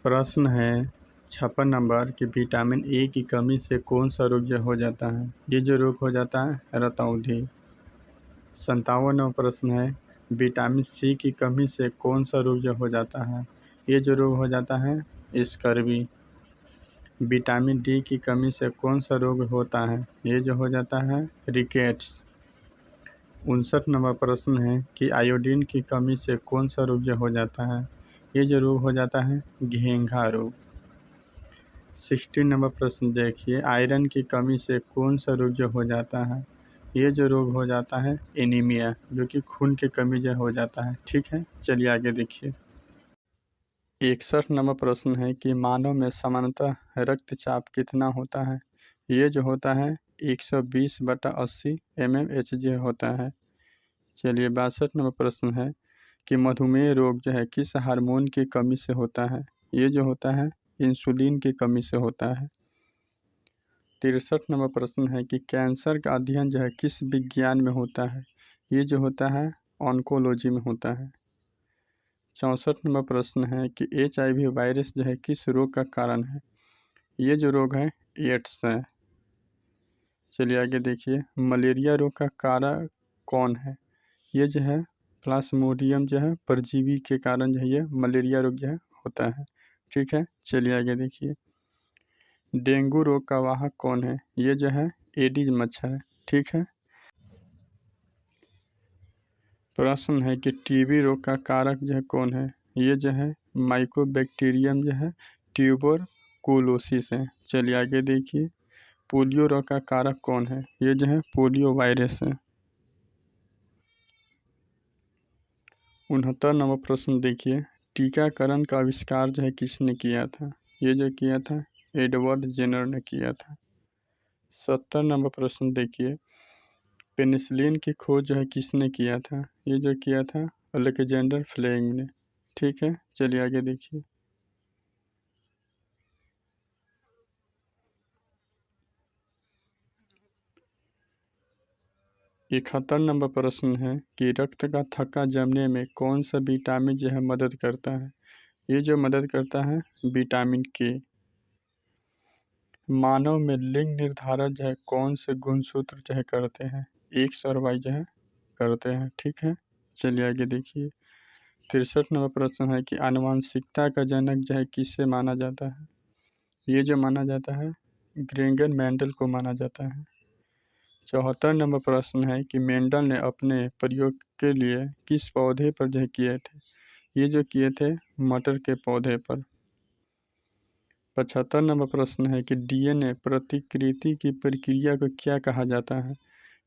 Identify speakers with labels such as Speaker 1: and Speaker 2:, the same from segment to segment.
Speaker 1: प्रश्न है 56 नंबर कि विटामिन ए की कमी से कौन सा रोग जो हो जाता है। ये जो रोग हो जाता है रतौंधी। 57वां प्रश्न है विटामिन सी की कमी से कौन सा रोग जो हो जाता है। ये जो रोग हो जाता है स्कर्वी। विटामिन डी की कमी से कौन सा रोग होता है। ये जो हो जाता है रिकेट्स। 59 नंबर प्रश्न है कि आयोडीन की कमी से कौन सा रोग जो हो जाता है। ये जो रोग हो जाता है घेंघा रोग। 60 नंबर प्रश्न देखिए आयरन की कमी से कौन सा रोग जो हो जाता है। ये जो रोग हो जाता है एनीमिया, जो कि खून की कमी जो हो जाता है। ठीक है, चलिए आगे देखिए। 61 नंबर प्रश्न है कि मानव में सामान्यतः रक्तचाप कितना होता है। ये जो होता है 120/80 mmHg होता है। चलिए 62 नंबर प्रश्न है कि मधुमेह रोग जो है किस हार्मोन की कमी से होता है। ये जो होता है इंसुलिन की कमी से होता है। 63 नंबर प्रश्न है कि कैंसर का अध्ययन जो है किस विज्ञान में होता है। ये जो होता है ऑन्कोलॉजी में होता है। 64 नंबर प्रश्न है कि HIV वायरस जो है किस रोग का कारण है। ये जो रोग है एड्स है। चलिए आगे देखिए मलेरिया रोग का कारक कौन है। ये जो है प्लाज्मोडियम जो है परजीवी के कारण जो है ये मलेरिया रोग जो है होता है। ठीक है, चलिए आगे देखिए। डेंगू रोग का वाहक कौन है। ये जो है एडिज मच्छर है। ठीक है। प्रश्न है कि टीबी रोग का कारक जो है कौन है। ये जो है माइकोबैक्टीरियम जो है ट्यूबरकुलोसिस है। चलिए आगे देखिए। पोलियो रोग का कारक कौन है। ये जो है पोलियो वायरस है। 69 नंबर प्रश्न देखिए टीकाकरण का आविष्कार जो है किसने किया था। ये जो किया था एडवर्ड जेनर ने किया था। 70 नंबर प्रश्न देखिए पेनिसिलिन की खोज जो है किसने किया था। ये जो किया था अलेक्जेंडर फ्लेमिंग ने। ठीक है, चलिए आगे देखिए। 71 नंबर प्रश्न है कि रक्त का थक्का जमने में कौन सा विटामिन जो है मदद करता है। ये जो मदद करता है विटामिन के। मानव में लिंग निर्धारण जो है कौन से गुणसूत्र जो है करते हैं। एक्स और वाई जो है करते हैं। ठीक है, चलिए आगे देखिए। 63 नंबर प्रश्न है कि आनुवंशिकता का जनक जो है किससे माना जाता है। ये जो माना जाता है ग्रेगर मेंडल को माना जाता है। 74 नंबर प्रश्न है कि मेंडल ने अपने प्रयोग के लिए किस पौधे पर जो है किए थे। ये जो किए थे मटर के पौधे पर। 75 नंबर प्रश्न है कि DNA प्रतिकृति की प्रक्रिया को क्या कहा जाता है।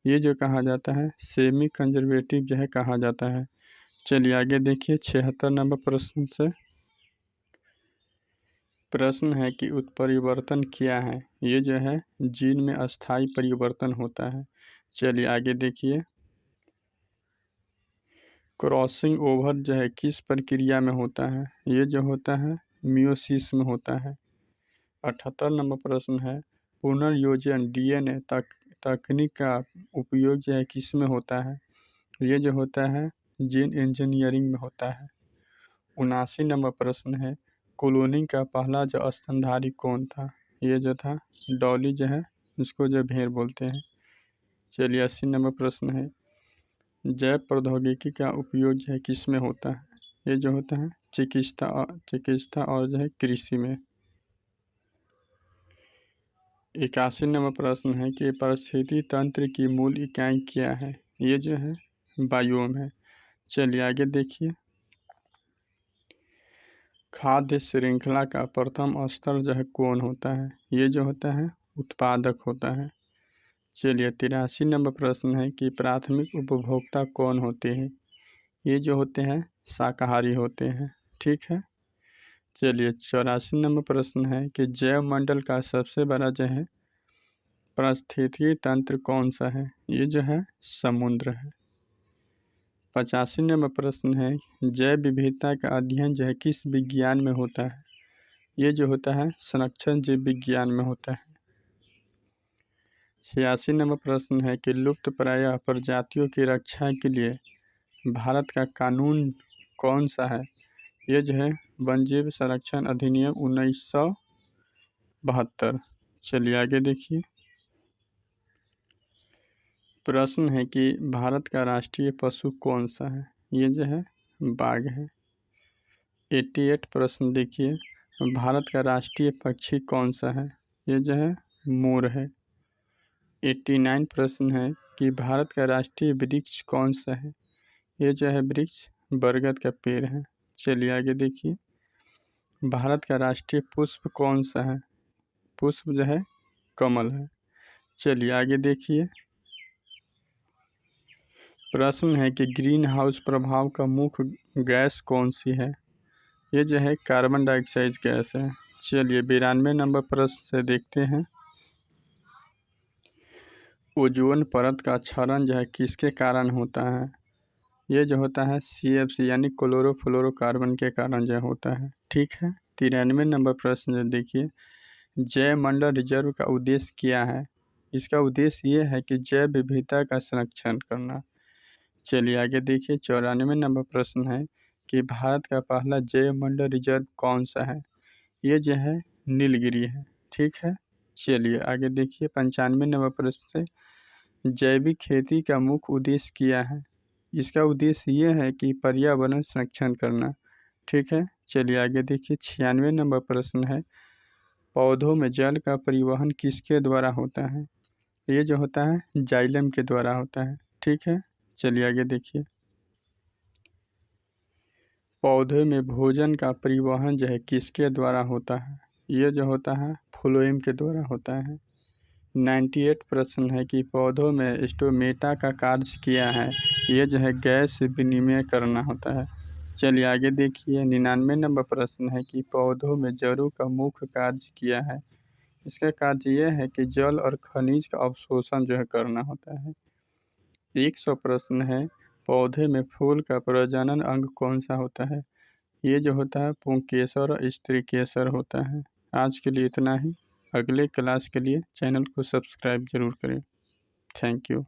Speaker 1: ये जो कहा जाता है सेमी कंजर्वेटिव जो है कहा जाता है। चलिए आगे देखिए 76 नंबर प्रश्न से। प्रश्न है कि उत्परिवर्तन क्या है। ये जो है जीन में अस्थायी परिवर्तन होता है। चलिए आगे देखिए। क्रॉसिंग ओवर जो है किस प्रक्रिया में होता है। ये जो होता है मियोसिस में होता है। 78 नंबर प्रश्न है पुनर्योजन DNA तकनीक का उपयोग जो है किस में होता है। ये जो होता है जीन इंजीनियरिंग में होता है। 79 नंबर प्रश्न है कॉलोनी का पहला जो स्तनधारी कौन था। ये जो था डॉली जो है इसको जो भेड़ बोलते हैं। चलिए 80 नंबर प्रश्न है जैव प्रौद्योगिकी का उपयोग जो है किस में होता है। ये जो होता है चिकित्सा और जो है कृषि में। 81 नंबर प्रश्न है कि परिस्थिति तंत्र की मूल इकाई क्या है। ये जो है बायोम है। चलिए आगे देखिए। खाद्य श्रृंखला का प्रथम स्तर जो है कौन होता है। ये जो होता है उत्पादक होता है। चलिए 83 नंबर प्रश्न है कि प्राथमिक उपभोक्ता कौन होते हैं। ये जो होते हैं शाकाहारी होते हैं। ठीक है, चलिए 84 नंबर प्रश्न है कि जैव मंडल का सबसे बड़ा जो है पारिस्थितिकी तंत्र कौन सा है। ये जो है समुद्र है। 85 नंबर प्रश्न है जैव विविधता का अध्ययन जो है किस विज्ञान में होता है। ये जो होता है संरक्षण जीव विज्ञान में होता है। 86 नंबर प्रश्न है कि लुप्त प्राय प्रजातियों की रक्षा के लिए भारत का कानून कौन सा है। ये जो है वन जीव संरक्षण अधिनियम 1972। चलिए आगे देखिए। प्रश्न है कि भारत का राष्ट्रीय पशु कौन सा है। ये जो है बाघ है। 88 प्रश्न देखिए, भारत का राष्ट्रीय पक्षी कौन सा है। ये जो है मोर है। 89 प्रश्न है कि भारत का राष्ट्रीय वृक्ष कौन सा है। ये जो है वृक्ष बरगद का पेड़ है। चलिए आगे देखिए। भारत का राष्ट्रीय पुष्प कौन सा है। पुष्प जो है कमल है। चलिए आगे देखिए। प्रश्न है कि ग्रीन हाउस प्रभाव का मुख्य गैस कौन सी है। ये जो है कार्बन डाइऑक्साइड गैस है। चलिए 92 नंबर प्रश्न से देखते हैं। ओजोन परत का क्षरण जो है किसके कारण होता है। ये जो होता है CFC यानी क्लोरोफ्लोरोकार्बन के कारण जो होता है। ठीक है। 93 नंबर प्रश्न जो देखिए, जैव मंडल रिजर्व का उद्देश्य क्या है। इसका उद्देश्य ये है कि जैव विविधता का संरक्षण करना। चलिए आगे देखिए। 94 नंबर प्रश्न है कि भारत का पहला जैव मंडल रिजर्व कौन सा है। ये जो है नीलगिरी है। ठीक है। चलिए आगे देखिए। 95 नंबर प्रश्न से जैविक खेती का मुख्य उद्देश्य क्या है। इसका उद्देश्य ये है कि पर्यावरण संरक्षण करना। ठीक है। चलिए आगे देखिए। 96 नंबर प्रश्न है, पौधों में जल का परिवहन किसके द्वारा होता है। ये जो होता है जाइलम के द्वारा होता है। ठीक है। चलिए आगे देखिए। पौधे में भोजन का परिवहन जो है किसके द्वारा होता है। ये जो होता है फ्लोएम के द्वारा होता है। 98 प्रश्न है कि पौधों में स्टोमेटा का कार्य क्या है। ये जो है गैस विनिमय करना होता है। चलिए आगे देखिए। 99 नंबर प्रश्न है कि पौधों में जड़ों का मुख्य कार्य क्या है। इसका कार्य यह है कि जल और खनिज का अवशोषण जो है करना होता है। 100 प्रश्न है, पौधे में फूल का प्रजनन अंग कौन सा होता है। ये जो होता है पुंकेसर और स्त्रीकेसर होता है। आज के लिए इतना ही। अगले क्लास के लिए चैनल को सब्सक्राइब जरूर करें। Thank you.